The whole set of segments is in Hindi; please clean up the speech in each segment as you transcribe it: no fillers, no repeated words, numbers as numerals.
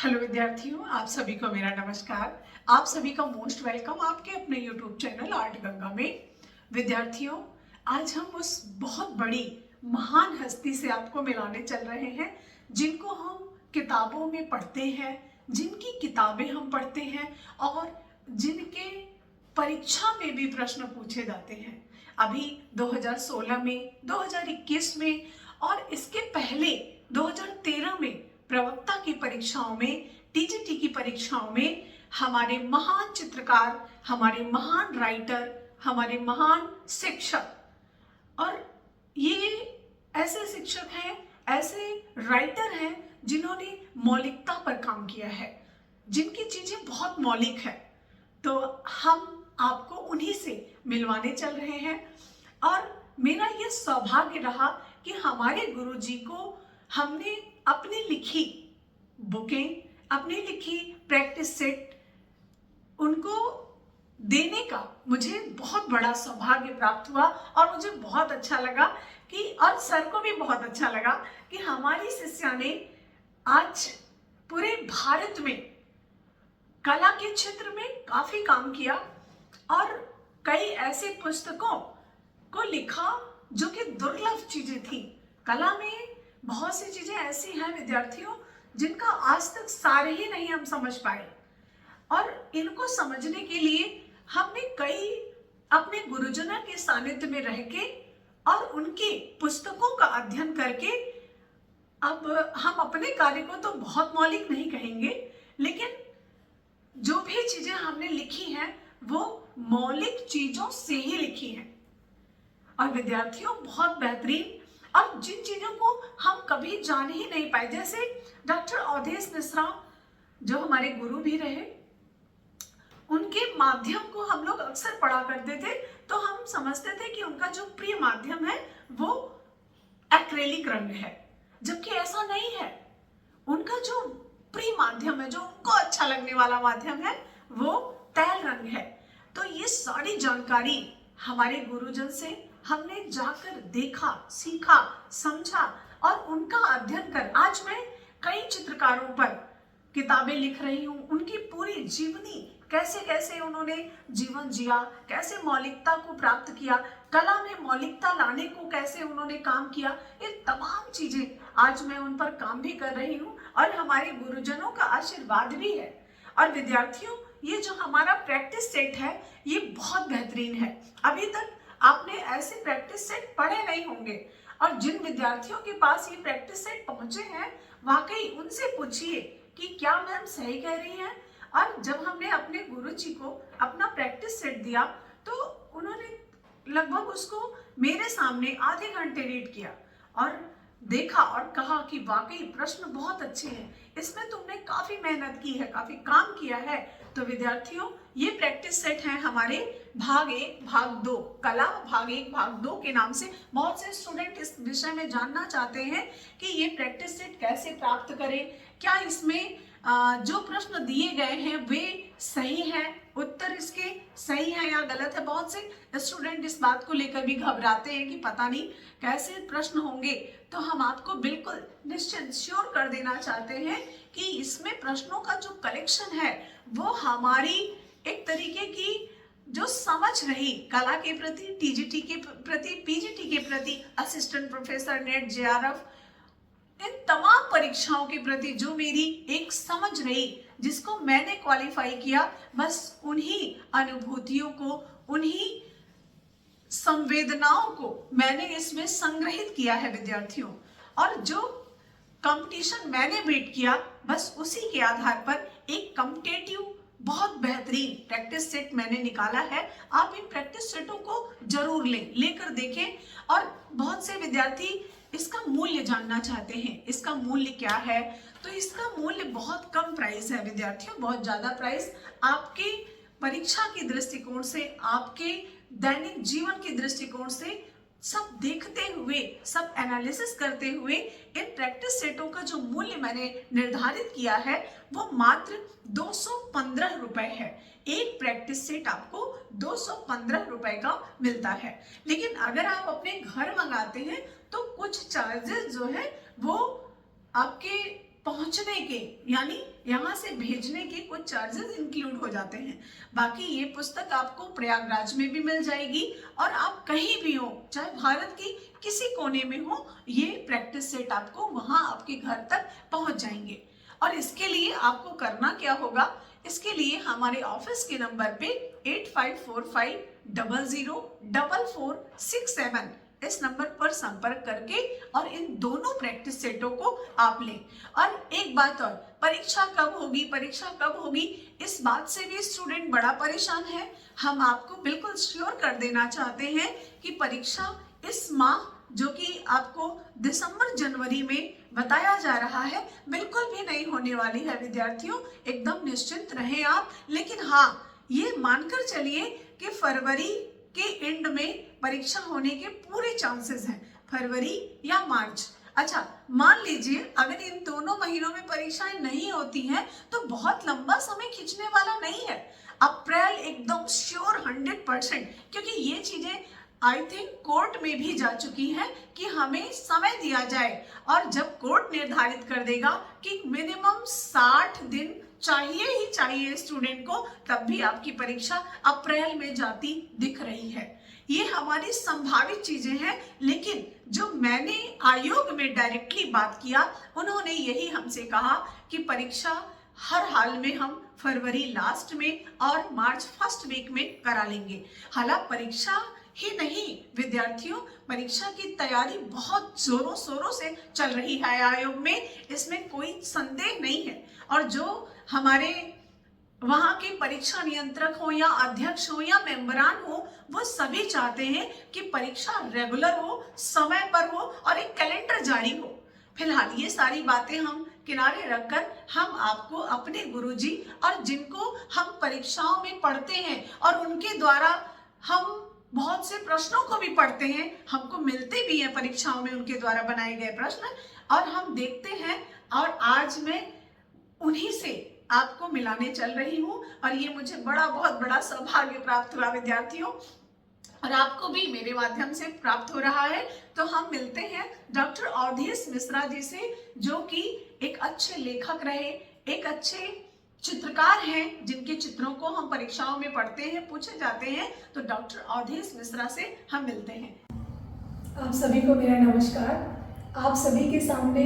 हेलो विद्यार्थियों, आप सभी को मेरा नमस्कार। आप सभी का मोस्ट वेलकम आपके अपने यूट्यूब चैनल आर्ट गंगा में। विद्यार्थियों, आज हम उस बहुत बड़ी महान हस्ती से आपको मिलाने चल रहे हैं जिनको हम किताबों में पढ़ते हैं, जिनकी किताबें हम पढ़ते हैं और जिनके परीक्षा में भी प्रश्न पूछे जाते हैं। अभी 2016 में, 2021 में और इसके पहले 2013 में प्रवक्ता की परीक्षाओं में, टीजीटी की परीक्षाओं में हमारे महान चित्रकार, हमारे महान राइटर, हमारे महान शिक्षक और ये ऐसे शिक्षक हैं, ऐसे राइटर हैं जिन्होंने मौलिकता पर काम किया है, जिनकी चीजें बहुत मौलिक है। तो हम आपको उन्हीं से मिलवाने चल रहे हैं और मेरा ये सौभाग्य रहा कि हमारे गुरुजी को हमने अपनी लिखी बुकें, अपनी लिखी प्रैक्टिस सेट उनको देने का मुझे बहुत बड़ा सौभाग्य प्राप्त हुआ और मुझे बहुत अच्छा लगा कि, और सर को भी बहुत अच्छा लगा कि हमारी शिष्या ने आज पूरे भारत में कला के क्षेत्र में काफी काम किया और कई ऐसे पुस्तकों को लिखा जो कि दुर्लभ चीजें थी। कला में बहुत सी चीजें ऐसी हैं विद्यार्थियों जिनका आज तक सारे ही नहीं हम समझ पाए और इनको समझने के लिए हमने कई अपने गुरुजनों के सानिध्य में रह के और उनकी पुस्तकों का अध्ययन करके अब हम अपने कार्य को तो बहुत मौलिक नहीं कहेंगे, लेकिन जो भी चीजें हमने लिखी हैं वो मौलिक चीजों से ही लिखी हैं। और विद्यार्थियों, बहुत बेहतरीन और जिन चीजों को हम कभी जान ही नहीं पाए, जैसे डॉक्टर अवधेश मिश्रा जो हमारे गुरु भी रहे, उनके माध्यम को हम लोग अक्सर पढ़ा करते थे तो हम समझते थे कि उनका जो प्रिय माध्यम है वो एक्रेलिक रंग है, जबकि ऐसा नहीं है। उनका जो प्रिय माध्यम है, जो उनको अच्छा लगने वाला माध्यम है, वो तैल रंग है। तो ये सारी जानकारी हमारे गुरुजन से हमने जाकर देखा, सीखा, समझा और उनका अध्ययन कर आज मैं कई चित्रकारों पर किताबें लिख रही हूँ। उनकी पूरी जीवनी, कैसे कैसे उन्होंने जीवन जिया, कैसे मौलिकता को प्राप्त किया, कला में मौलिकता लाने को कैसे उन्होंने काम किया, ये तमाम चीजें आज मैं उन पर काम भी कर रही हूँ और हमारे गुरुजनों का आशीर्वाद भी है। और विद्यार्थियों, ये जो हमारा प्रैक्टिस सेट है ये बहुत बेहतरीन है। अभी तक आपने ऐसे प्रैक्टिस सेट पढ़े नहीं होंगे और जिन विद्यार्थियों के पास ये प्रैक्टिस सेट पहुंचे हैं वाकई उनसे पूछिए कि क्या मैम सही कह रही हैं। और जब हमने अपने गुरुजी को अपना प्रैक्टिस सेट दिया तो उन्होंने लगभग उसको मेरे सामने आधे घंटे रीड किया और देखा और कहा कि वाकई प्रश्न बहुत अच्छे हैं, इसमें तुमने काफी मेहनत की है, काफी काम किया है। तो विद्यार्थियों, ये प्रैक्टिस सेट है हमारे भाग 1 भाग 2 कला भाग 1 भाग 2 के नाम से। बहुत से स्टूडेंट इस विषय में जानना चाहते हैं कि ये प्रैक्टिस सेट कैसे प्राप्त करें, क्या इसमें जो प्रश्न दिए गए हैं वे सही हैं, उत्तर इसके सही है या गलत है। बहुत से स्टूडेंट इस बात को लेकर भी घबराते हैं कि पता नहीं कैसे प्रश्न होंगे। तो हम आपको बिल्कुल निश्चित श्योर कर देना चाहते हैं कि इसमें प्रश्नों का जो कलेक्शन है वो हमारी एक तरीके की जो समझ रही कला के प्रति, टीजीटी के प्रति, पीजीटी के प्रति, असिस्टेंट प्रोफेसर, नेट, जेआरएफ, इन तमाम परीक्षाओं के प्रति जो मेरी एक समझ रही, जिसको मैंने क्वालिफाई किया, बस उन्हीं अनुभूतियों को, उन्हीं संवेदनाओं को मैंने इसमें संग्रहित किया है विद्यार्थियों। और जो कंपटीशन मैंने बीट किया बस उसी के आधार पर एक कॉम्पिटिटिव बहुत बेहतरीन प्रैक्टिस सेट मैंने निकाला है। आप इन प्रैक्टिस सेटों को जरूर लेकर देखें। और बहुत से विद्यार्थी इसका मूल्य जानना चाहते हैं, इसका मूल्य क्या है। तो इसका मूल्य बहुत कम प्राइस है विद्यार्थियों, बहुत ज्यादा प्राइस आपके परीक्षा की दृष्टिकोण से, आपके दैनिक जीवन के दृष्टिकोण से सब देखते हुए, सब एनालिसिस करते हुए इन प्रैक्टिस सेटों का जो मूल्य मैंने निर्धारित किया है वो मात्र 215 रुपए है। एक प्रैक्टिस सेट आपको 215 रुपए का मिलता है। लेकिन अगर आप अपने घर मंगाते हैं तो कुछ चार्जेस जो है वो आपके पहुंचने के यानी यहाँ से भेजने के कुछ चार्जेस इंक्लूड हो जाते हैं। बाकी ये पुस्तक आपको प्रयागराज में भी मिल जाएगी और आप कहीं भी हो, चाहे भारत की किसी कोने में हो, ये प्रैक्टिस सेट आपको वहां आपके घर तक पहुंच जाएंगे। और इसके लिए आपको करना क्या होगा, इसके लिए हमारे ऑफिस के नंबर पे 8545004467 इस नंबर पर संपर्क करके और इन दोनों प्रैक्टिस सेटों को आप लें। और एक बात और, परीक्षा कब होगी, इस बात से भी स्टूडेंट बड़ा परेशान है। हम आपको बिल्कुल श्योर कर देना चाहते हैं कि परीक्षा इस माह, जो कि आपको दिसंबर जनवरी में बताया जा रहा है, बिल्कुल भी नहीं होने वाली है विद्यार्थियों, एकदम निश्चिंत रहें आप। लेकिन हाँ, ये मानकर चलिए कि फरवरी के एंड में परीक्षा होने के पूरे चांसेस हैं, फरवरी या मार्च। अच्छा, मान लीजिए अगर इन दोनों महीनों में परीक्षाएं नहीं होती हैं तो बहुत लंबा समय खींचने वाला नहीं है। अप्रैल एकदम श्योर 100%, क्योंकि ये चीजें आई थिंक कोर्ट में भी जा चुकी है कि हमें समय दिया जाए, और जब कोर्ट निर्धारित कर देगा कि मिनिमम 60 दिन चाहिए ही चाहिए स्टूडेंट को, तब भी आपकी परीक्षा अप्रैल में जाती दिख रही है। ये हमारी संभावित चीजें हैं, लेकिन जो मैंने आयोग में डायरेक्टली बात किया, उन्होंने यही हमसे कहा कि परीक्षा हर हाल में हम फरवरी लास्ट में और मार्च फर्स्ट वीक में करा लेंगे। हालांकि परीक्षा ही नहीं विद्यार्थियों, परीक्षा की तैयारी बहुत जोरों शोरों से चल रही है आयोग में, इसमें कोई संदेह नहीं है। और जो हमारे वहां के परीक्षा नियंत्रक हो या अध्यक्ष हो या मेंबरान हो, वो सभी चाहते हैं कि परीक्षा रेगुलर हो, समय पर हो और एक कैलेंडर जारी हो। फिलहाल ये सारी बातें हम किनारे रखकर हम आपको अपने गुरुजी और जिनको हम परीक्षाओं में पढ़ते हैं और उनके द्वारा हम बहुत से प्रश्नों को भी पढ़ते हैं, हमको मिलते भी हैं परीक्षाओं में उनके द्वारा बनाए गए प्रश्न, और हम देखते हैं। और आज मैं उन्हीं से आपको मिलाने चल रही हूं और ये मुझे बहुत बड़ा सौभाग्य प्राप्त हुआ विद्यार्थियों, और आपको भी मेरे माध्यम से प्राप्त हो रहा है। तो हम मिलते हैं डॉक्टर अवधेश मिश्रा जी से, जो कि एक अच्छे लेखक रहे, एक अच्छे चित्रकार हैं, जिनके चित्रों को हम परीक्षाओं में पढ़ते हैं, पूछे जाते हैं। तो डॉक्टर अवधेश मिश्रा से हम मिलते हैं। आप सभी को मेरा नमस्कार। आप सभी के सामने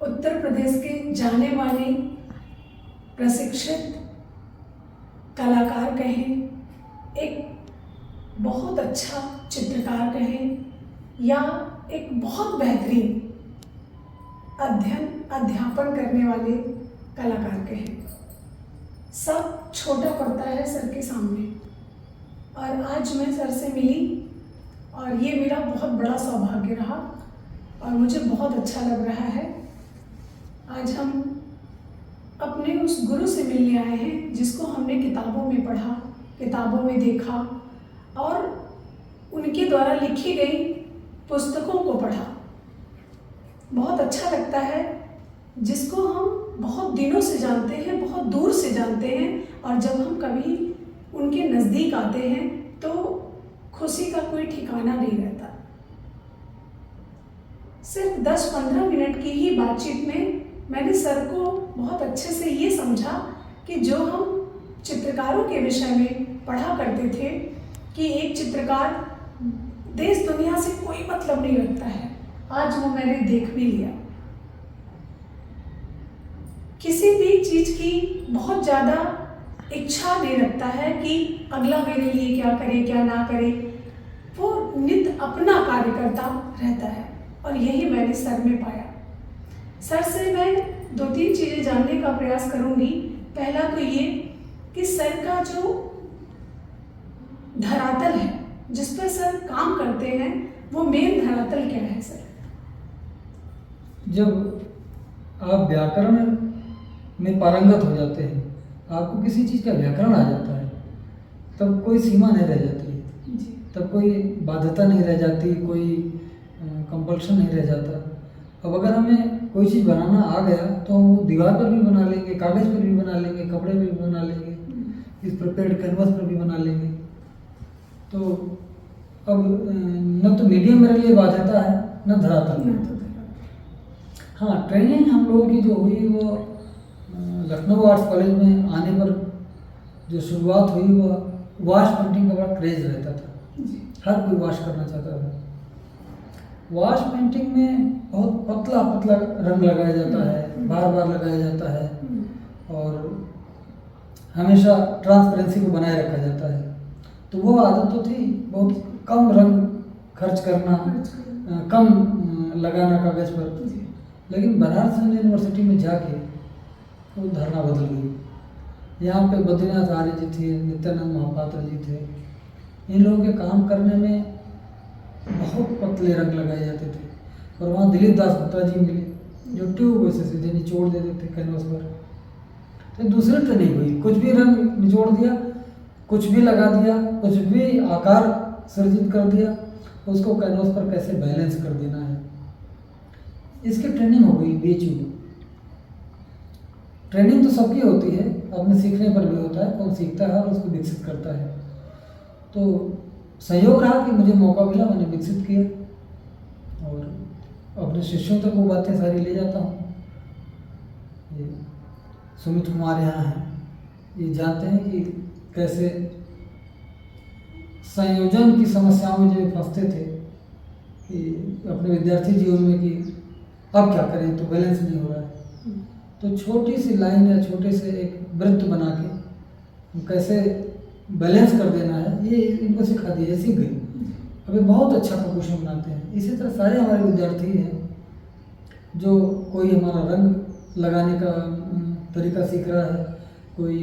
उत्तर प्रदेश के जाने माने प्रशिक्षित कलाकार कहें, एक बहुत अच्छा चित्रकार कहें, या एक बहुत बेहतरीन अध्यापन करने वाले कलाकार कहें, सब छोटा पड़ता है सर के सामने। और आज मैं सर से मिली और ये मेरा बहुत बड़ा सौभाग्य रहा और मुझे बहुत अच्छा लग रहा है। आज हम अपने उस गुरु से मिलने आए हैं जिसको हमने किताबों में पढ़ा, किताबों में देखा और उनके द्वारा लिखी गई पुस्तकों को पढ़ा। बहुत अच्छा लगता है, जिसको हम बहुत दिनों से जानते हैं, बहुत दूर से जानते हैं, और जब हम कभी उनके नज़दीक आते हैं तो खुशी का कोई ठिकाना नहीं रहता। सिर्फ 10-15 मिनट की ही बातचीत में मैंने सर को बहुत अच्छे से ये समझा कि जो हम चित्रकारों के विषय में पढ़ा करते थे कि एक चित्रकार देश दुनिया से कोई मतलब नहीं रखता है, आज वो मैंने देख भी लिया। किसी भी चीज़ की बहुत ज़्यादा इच्छा नहीं रखता है कि अगला मेरे लिए क्या करे क्या ना करे, वो नित्य अपना कार्य करता रहता है। और यही मैंने सर में पाया। सर से मैं 2-3 चीज़ें जानने का प्रयास करूंगी। पहला तो ये कि सर का जो धरातल है जिस पर सर काम करते हैं, वो मेन धरातल क्या है सर? जब आप व्याकरण में पारंगत हो जाते हैं, आपको किसी चीज़ का व्याकरण आ जाता है, तब कोई सीमा नहीं रह जाती, तब कोई बाध्यता नहीं रह जाती, कोई कंपल्शन नहीं रह जाता। अब अगर हमें कोई चीज़ बनाना आ गया तो हम वो दीवार पर भी बना लेंगे, कागज़ पर भी बना लेंगे, कपड़े पर भी बना लेंगे, इस प्रिपेयर्ड कैनवस पर भी बना लेंगे। तो अब न तो मीडियम मेरे लिए बाध्यता है, न धरातल। हाँ, ट्रेनिंग हम लोगों की जो हुई वो लखनऊ आर्ट्स कॉलेज में आने पर जो शुरुआत हुई वो वाश पेंटिंग का बड़ा क्रेज रहता था। जी। हर कोई वाश करना चाहता था। वाश पेंटिंग में बहुत पतला पतला रंग लगाया जाता है, बार बार लगाया जाता है और हमेशा ट्रांसपेरेंसी को बनाए रखा जाता है। तो वो आदत तो थी, बहुत कम रंग खर्च करना, कम लगाना कागज़ पर। जी। लेकिन बनारस हिंदू यूनिवर्सिटी में जाके वो धारणा बदल गई। यहाँ पे बद्रीनाथ आर्य जी थे, नित्यानंद महापात्र जी थे। इन लोगों के काम करने में बहुत पतले रंग लगाए जाते थे और वहाँ दिलीप दास गुप्ता जी मिले जो ट्यूब वैसे सीधे निचोड़ देते थे कैनवस पर। तो दूसरी ट्रेनिंग हुई, कुछ भी रंग निचोड़ दिया, कुछ भी लगा दिया, कुछ भी आकार सृजित कर दिया, उसको कैनवस पर कैसे बैलेंस कर देना है, इसकी ट्रेनिंग हो गई बीएचयू। ट्रेनिंग तो सबकी होती है, अपने सीखने पर भी होता है, कौन सीखता है और उसको विकसित करता है। तो संयोग रहा कि मुझे मौका मिला, मैंने विकसित किया और अपने शिष्यों तक वो बातें सारी ले जाता हूँ। ये सुमित कुमार यहाँ हैं, ये जानते हैं कि कैसे संयोजन की समस्याओं में जो फंसते थे कि अपने विद्यार्थी जीवन में कि अब क्या करें, तो बैलेंस नहीं हो रहा है। तो छोटी सी लाइन या छोटे से एक वृत्त बना के कैसे बैलेंस कर देना है, ये इनको सिखा दिया, सीख गई। अभी बहुत अच्छा प्रपोशन बनाते हैं। इसी तरह सारे हमारे विद्यार्थी हैं, जो कोई हमारा रंग लगाने का तरीका सीख रहा है, कोई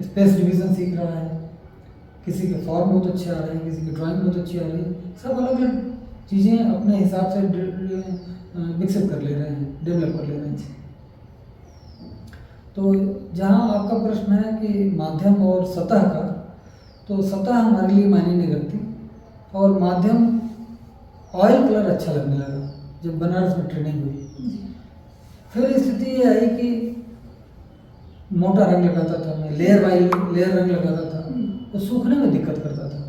स्पेस डिवीज़न सीख रहा है, किसी के फॉर्म बहुत अच्छे आ रहे हैं, किसी की ड्राइंग बहुत अच्छी आ रही है। सब अलग अलग चीज़ें अपने हिसाब से विकसित कर ले रहे हैं, डेवलप कर ले रहे हैं। तो जहाँ आपका प्रश्न है कि माध्यम और सतह का, तो सतह हमारे लिए मायने नहीं रखती और माध्यम ऑयल कलर अच्छा लगने लगा जब बनारस में ट्रेनिंग हुई। फिर स्थिति ये आई कि मोटा रंग लगाता था मैं, लेयर बाई लेयर रंग लगाता था, तो सूखने में दिक्कत करता था।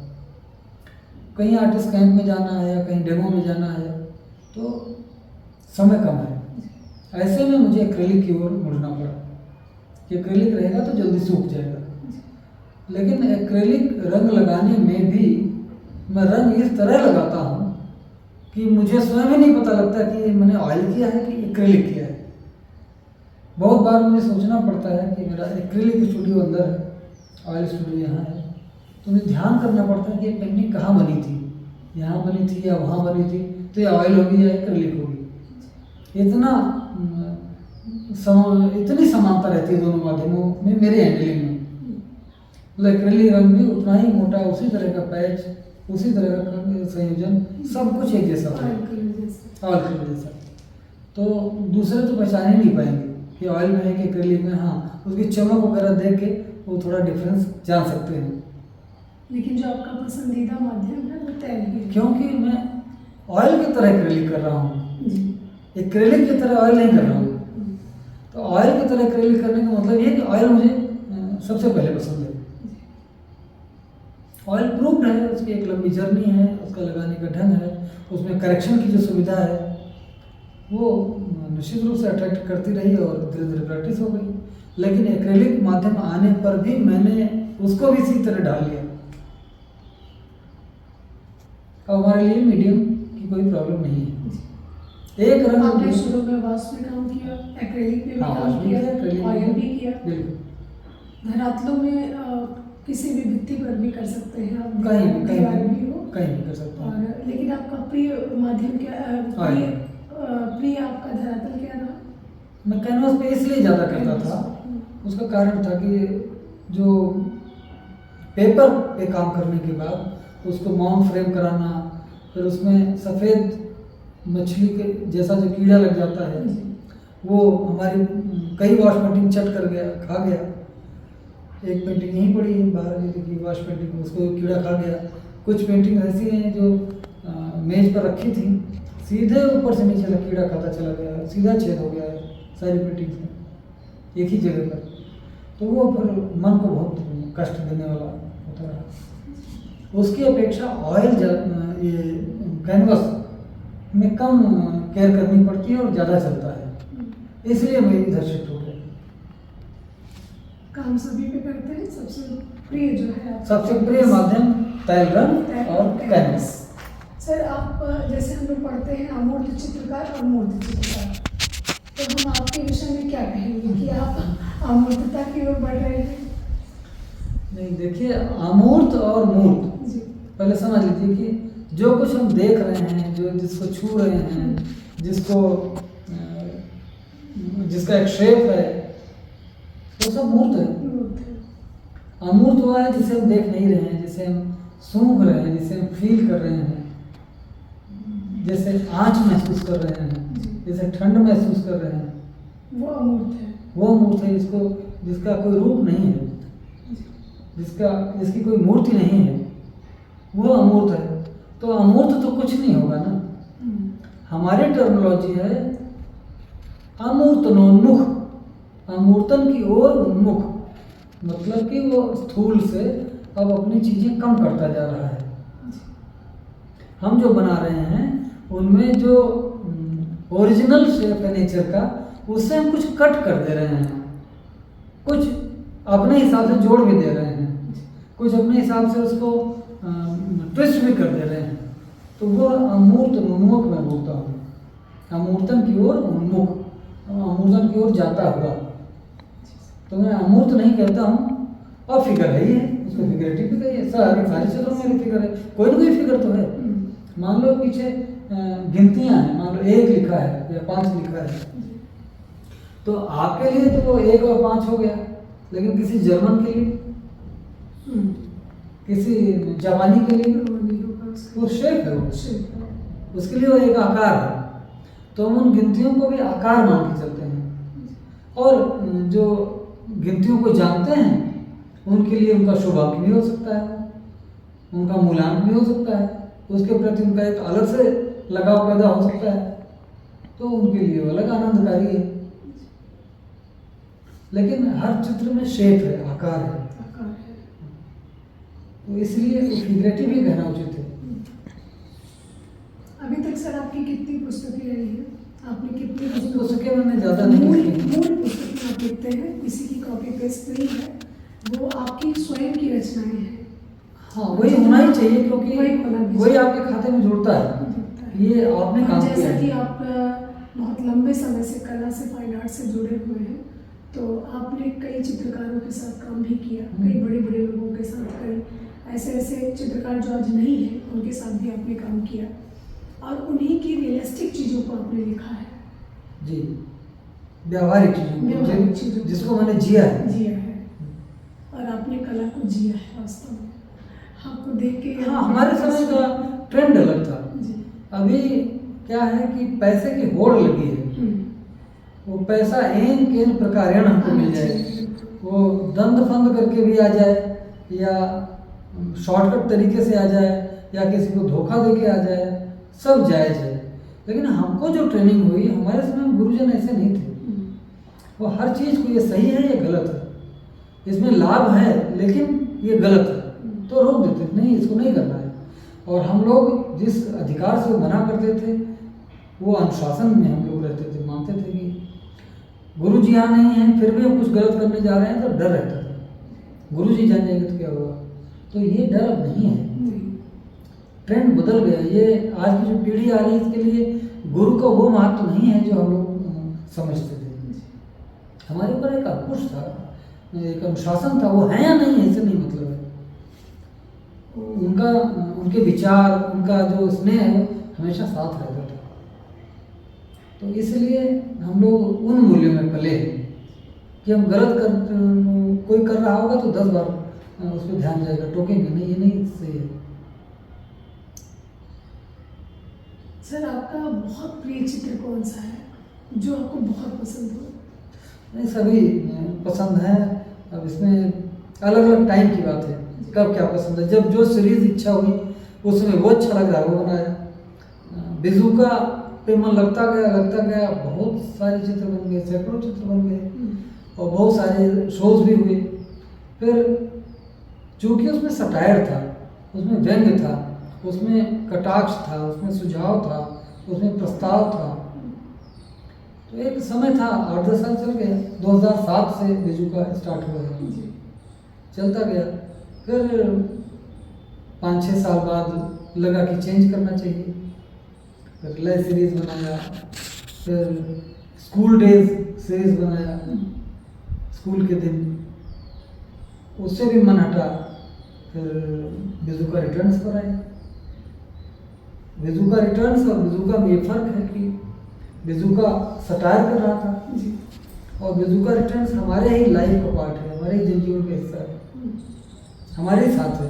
कहीं आर्टिस्ट कैंप में जाना है या कहीं डेमो में जाना है तो समय कम है। ऐसे में मुझे एक्रेलिक की ओर मुड़ना पड़ा कि एक्रेलिक रहेगा तो जल्दी सूख जाएगा। लेकिन एक्रेलिक रंग लगाने में भी मैं रंग इस तरह लगाता हूँ कि मुझे स्वयं ही नहीं पता लगता कि मैंने ऑयल किया है कि एक्रेलिक किया है। बहुत बार मुझे सोचना पड़ता है कि मेरा एक्रेलिक स्टूडियो अंदर है, ऑयल स्टूडियो यहाँ है, तो मुझे ध्यान करना पड़ता है कि ये पेंटिंग कहाँ बनी थी, यहाँ बनी थी या वहाँ बनी थी, तो ये ऑयल होगी या एक्रेलिक होगी। इतनी समानता रहती है दोनों माध्यमों में मेरे हैंडलिंग में। मतलब एक्रेलिक रंग भी उतना ही मोटा, उसी तरह का पैच, उसी तरह का संयोजन, सब कुछ एक जैसा होता है, ऑयल कलर जैसा। तो दूसरे तो पहचान ही नहीं पाएंगे कि ऑयल में है कि एक्रेलिक में। हाँ, उसकी चमक वगैरह देख के वो थोड़ा डिफरेंस जान सकते हैं। लेकिन जो आपका पसंदीदा माध्यम है वो तेल ही है। क्योंकि मैं ऑयल की तरह एक्रेलिक कर रहा हूँ, एक्रेलिक की तरह ऑयल नहीं कर रहा हूँ। तो ऑयल की तरह एक्रेलिक करने का मतलब ये है कि ऑयल मुझे सबसे पहले पसंद है। ऑयल प्रूफ्ड है, उसकी एक लंबी जर्नी है, उसका लगाने का ढंग है, उसमें करेक्शन की जो सुविधा है वो निश्चित रूप से अट्रैक्ट करती रही और धीरे धीरे प्रैक्टिस हो गई। लेकिन एक्रेलिक माध्यम आने पर भी मैंने उसको भी इसी तरह डाल लिया। अब हमारे लिए मीडियम की कोई प्रॉब्लम नहीं है। एक रंग आपने शुरू में वाश में काम किया, एक्रेलिक में भी काम किया, ऑयल भी किया। बिल्कुल। धरातलों में किसी भी भित्ति पर भी कर सकते हैं आप, कहीं भी कहीं भी कर सकते हैं। और लेकिन आपका प्रिय माध्यम क्या, प्रिय आपका धरातल क्या रहा? मैं कैनवास पे इसलिए ज़्यादा करता था, उसका कारण था कि जो पेपर पे काम करने के बाद उसको माउंट फ्रेम कराना, फिर उसमें सफ़ेद मछली के जैसा जो कीड़ा लग जाता है वो हमारी कई वॉश पेंटिंग चट कर गया, खा गया। एक पेंटिंग यहीं पड़ी है बाहर की वॉश पेंटिंग, उसको कीड़ा खा गया। कुछ पेंटिंग ऐसी हैं जो मेज पर रखी थी, सीधे ऊपर से नीचे तक कीड़ा खाता चला गया, सीधा छेद हो गया है सारी पेंटिंग्स में एक ही जगह पर। तो वो फिर मन को बहुत कष्ट देने वाला होता रहा। उसकी अपेक्षा ऑयल ये कैनवस में कम केयर करनी पड़ती है और ज़्यादा चलता है, इसलिए मैं इधर शिफ्ट हो गया। काम सभी पे करते हैं, सबसे प्रिय जो है आपका सबसे प्रिय माध्यम तैल रंग और कैनवस। सर आप जैसे हम लोग पढ़ते हैं अमूर्त चित्रकार और मूर्त चित्रकार, तो हम आपके विषय में क्या कहेंगे कि आप अमूर्तता की ओर बढ़ रहे हैं? नहीं, देखिए, अमूर्त और मूर्त जी पहले समझ लीजिए कि जो कुछ हम देख रहे हैं, जो जिसको छू रहे हैं, जिसको जिसका एक शेप है, वो सब मूर्त है। मूर्त है। अमूर्त हुआ है जिसे हम देख नहीं रहे हैं, जिसे हम सूंघ रहे हैं, जिसे हम फील कर रहे हैं, जैसे आँच महसूस कर रहे हैं, जैसे ठंड महसूस कर रहे हैं, वो अमूर्त है। वो अमूर्त है। जिसको जिसका कोई रूप नहीं है, जिसकी कोई मूर्ति नहीं है, वो अमूर्त है। तो अमूर्त तो कुछ नहीं होगा ना। हमारी टर्मिनोलॉजी है अमूर्तनोन्मुख, अमूर्तन की ओर उन्मुख, मतलब कि वो स्थूल से अब अपनी चीजें कम करता जा रहा है। हम जो बना रहे हैं उनमें जो ओरिजिनल शेप है नेचर का, उससे हम कुछ कट कर दे रहे हैं, कुछ अपने हिसाब से जोड़ भी दे रहे हैं, कुछ अपने हिसाब से उसको ट्विस्ट भी कर दे रहे हैं। तो वो अमूर्त उन्मुख मैं बोलता हूँ, अमूर्तन की ओर उन्मुख, अमूर्तन की ओर जाता हुआ। तो मैं अमूर्त नहीं कहता हूँ, और फिगर है ही है, उसको फिगरेटिव भी कहिए। सारी चीज़ों में फिगर है, कोई ना कोई फिगर तो है। मान लो पीछे गिनतियाँ हैं, मान लो 1 लिखा है या 5 लिखा है, तो आपके लिए तो वो 1 और 5 हो गया, लेकिन किसी जर्मन के लिए, किसी जापानी के लिए वो शेप है, उसके लिए वो एक आकार है। तो हम उन गिनतियों को भी आकार मान के चलते हैं। और जो गिनतियों को जानते हैं उनके लिए उनका शुभांक भी हो सकता है, उनका मूलांक भी हो सकता है, उसके प्रति उनका एक अलग से लगाव पैदा हो सकता है, तो उनके लिए वो अलग आनंदकारी है। लेकिन हर चित्र में शेप है, आकार है, तो इसलिए फिगरेटिव ही कहना उचित है। अभी तक सर आपकी कितनी पुस्तकें रही हैं? आपने कितनी पुस्तकें मैंने ज़्यादा नहीं लिखी। मूल पुस्तकें आप लिखते हैं, किसी की कॉपी पेस्ट नहीं है, वो आपकी स्वयं की रचनाएं हैं। हाँ, वही होना ही चाहिए, क्योंकि वही वही आपके खाते में जुड़ता है। ये आपने काम किया जैसा है। कि आप बहुत लंबे समय से कला से, फाइन आर्ट से जुड़े हुए हैं, तो आपने कई चित्रकारों के साथ काम भी किया, कई बड़े बड़े लोगों के साथ, कई ऐसे चित्रकार जो आज नहीं है उनके साथ भी आपने काम किया, और उन्हीं की रियलिस्टिक चीज़ों को आपने लिखा है। जी, व्यावहारिक चीज़ों, जिसको मैंने जिया है, और आपने कला को जिया है वास्तव में। आपको देख के हाँ, हमारे समय का ट्रेंड अलग था। जी। अभी क्या है कि पैसे की होड़ लगी है, वो पैसा एन केन प्रकारेण हमको मिल जाए, वो दंड फंद करके भी आ जाए, या शॉर्टकट तरीके से आ जाए, या किसी को धोखा दे के आ जाए, सब जायज़ है। लेकिन हमको जो ट्रेनिंग हुई, हमारे समय में गुरुजन ऐसे नहीं थे। वो हर चीज़ को ये सही है, ये गलत है, इसमें लाभ है लेकिन ये गलत है, तो रोक देते थे, नहीं इसको नहीं करना है। और हम लोग जिस अधिकार से वो मना करते थे, वो अनुशासन में हम लोग रहते थे, मानते थे कि गुरु जी यहाँ नहीं हैं, फिर भी हम कुछ गलत करने जा रहे हैं, तो डर रहता था, गुरु जी जान जाएंगे तो क्या होगा। तो ये डर अब नहीं है, ट्रेंड बदल गया। ये आज की जो पीढ़ी आ रही है, इसके लिए गुरु का वो महत्व नहीं है जो हम लोग समझते थे। हमारे ऊपर एक अंकुश था, एक अनुशासन था, वो है या नहीं है इससे नहीं मतलब है। उनके विचार, उनका जो स्नेह है हमेशा साथ रहता था। तो इसलिए हम लोग उन मूल्यों में पले कि हम कोई कर रहा होगा तो 10 बार उस पर ध्यान जाएगा, टोकेंगे नहीं, ये नहीं सही है। सर आपका बहुत प्रिय चित्र कौन सा है जो आपको बहुत पसंद हो? नहीं, सभी पसंद है। अब इसमें अलग अलग टाइम की बात है, कब क्या पसंद है। जब जो सीरीज इच्छा हुई उसमें वो अच्छा लग रहा है वो बनाया। बेजुका पे मन लगता गया, बहुत सारे चित्र बन गए, सैकड़ों चित्र बन गए, और बहुत सारे शोज भी हुए। फिर चूँकि उसमें सटायर था, उसमें व्यंग्य था, उसमें कटाक्ष था, उसमें सुझाव था, उसमें प्रस्ताव था, तो एक समय था, 8-10 साल चल गया, 2007 से बेजुका स्टार्ट हुआ है, चलता गया। फिर 5-6 साल बाद लगा कि चेंज करना चाहिए, फिर लय सीरीज बनाया, फिर स्कूल डेज सीरीज बनाया, स्कूल के दिन, उससे भी मन हटा। फिर बेजुका रिटर्न्स पर आए। बेजुका रिटर्न्स और बेजुका में ये फर्क है कि बेजुका सटायर कर रहा था और बेजुका रिटर्न्स हमारे ही लाइफ का पार्ट है, हमारे ही जनजीवन का हिस्सा है, हमारे ही साथ है,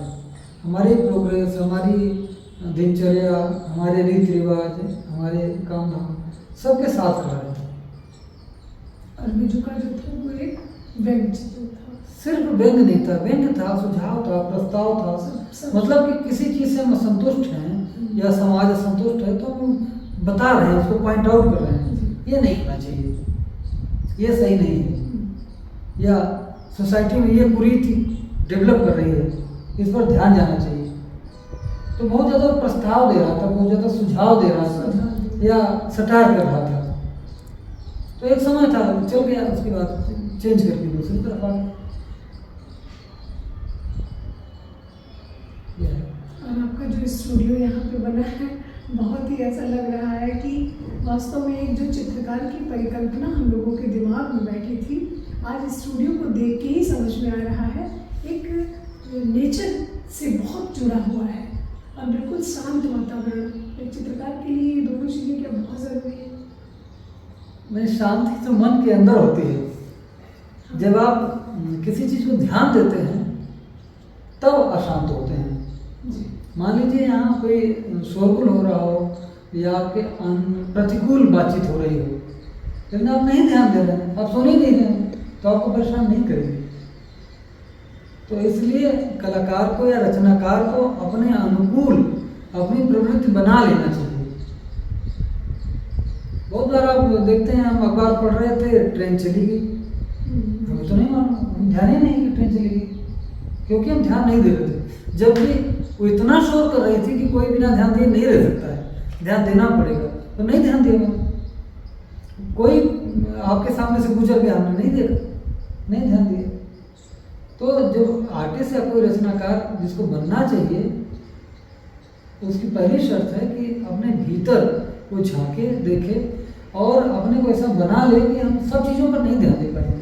हमारी प्रोग्रेस, हमारी दिनचर्या, हमारे रीति रिवाज, हमारे काम धाम सबके साथ खड़ा है। और बेजुका जो था वो एक व्यंग्य चित्र था। सिर्फ व्यंग नहीं था, व्यंग था, सुझाव था, प्रस्ताव था। मतलब कि किसी चीज़ से हम असंतुष्ट हैं या समाज असंतुष्ट है तो हम बता रहे हैं, उसको पॉइंट आउट कर रहे हैं, ये नहीं होना चाहिए, ये सही नहीं है, या सोसाइटी में ये कुरीति डेवलप कर रही है, इस पर ध्यान जाना चाहिए। तो बहुत ज़्यादा प्रस्ताव दे रहा था, बहुत ज़्यादा सुझाव दे रहा था या सटायर कर रहा था। तो एक समय था, चल गया, उसके बाद चेंज करके दूसरी तरफ आ गया। और आपका जो स्टूडियो यहाँ पे बना है, बहुत ही ऐसा लग रहा है कि वास्तव में एक जो चित्रकार की परिकल्पना हम लोगों के दिमाग में बैठी थी, आज स्टूडियो को देख के ही समझ में आ रहा है। एक नेचर से बहुत जुड़ा हुआ है और बिल्कुल शांत वातावरण। एक चित्रकार के लिए ये दोनों चीज़ें क्या बहुत ज़रूरी है? नहीं, शांति तो मन के अंदर होती है। जब आप किसी चीज़ को ध्यान देते हैं तब अशांत होते हैं। मान लीजिए यहाँ कोई शोरगुल हो रहा हो या आपके प्रतिकूल बातचीत हो रही हो, लेकिन आप नहीं ध्यान दे रहे हैं, आप सुन ही नहीं रहे हैं, तो आपको परेशान नहीं करेंगे। तो इसलिए कलाकार को या रचनाकार को अपने अनुकूल अपनी प्रवृत्ति बना लेना चाहिए। बहुत बार आप देखते हैं, हम अखबार पढ़ रहे थे, ट्रेन चली गई, हमें तो नहीं मालूम, हम ध्यान ही नहीं कि ट्रेन चली गई, क्योंकि हम ध्यान नहीं दे रहे थे। जबकि वो इतना शोर कर रही थी कि कोई बिना ध्यान दिए नहीं रह सकता है, ध्यान देना पड़ेगा, तो नहीं ध्यान दिया मैंने। कोई आपके सामने से गुजर गया, हमने नहीं देखा, नहीं ध्यान दिया। तो जो आर्टिस्ट या कोई रचनाकार जिसको बनना चाहिए, उसकी पहली शर्त है कि अपने भीतर को झांके, देखे और अपने को ऐसा बना ले कि हम सब चीज़ों पर नहीं ध्यान दे पाएंगे।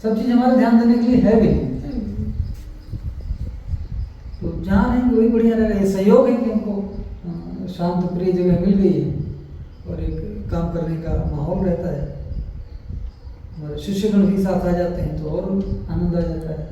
सब चीज़ हमारे ध्यान देने के लिए है भी नहीं, तो जहाँ रहेंगे वही बढ़िया रहेगा। ये सहयोग है कि हमको शांत प्रिय जगह मिल गई है और एक काम करने का माहौल रहता है। हमारे शिष्यगण भी साथ आ जाते हैं तो और आनंद आ जाता है।